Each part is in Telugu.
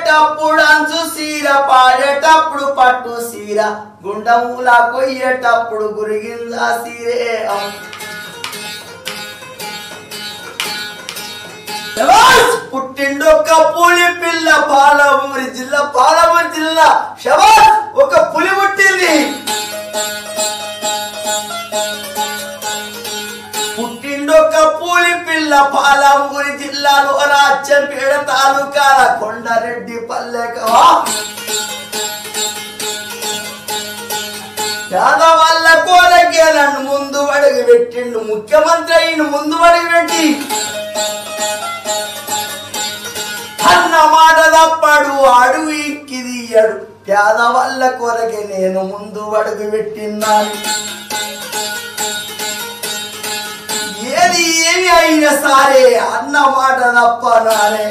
ఆడేటప్పుడు అంచు సీర పాడేటప్పుడు పట్టు సీర గుండముల కొయ్యేటప్పుడు గురిగిందా సీరే పుట్టిండొక్క పులి పిల్ల పాలమూరి జిల్లా శబాష్ ఒక పులి పుట్టింది పుట్టిండొక్క పులి పిల్ల పాలమూరి జిల్లాలో రాజ్యంపేట తాలూకాల కొండారెడ్డి పల్లెక యాదవల్ల కోరకేలను ముందు అడుగు పెట్టిండు ముఖ్యమంత్రి అయిన ముందు అడుగు పెట్టి అన్న మాట తప్పడు అడుగు ఇక్కిదియ్యడు పేదవల్ల కొరకే నేను ముందు అడుగు పెట్టిన్నాను ఏది ఏమి అయినా సరే అన్న మాట తప్పనానే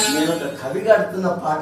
నేను ఒక కవి కడుతున్న పాట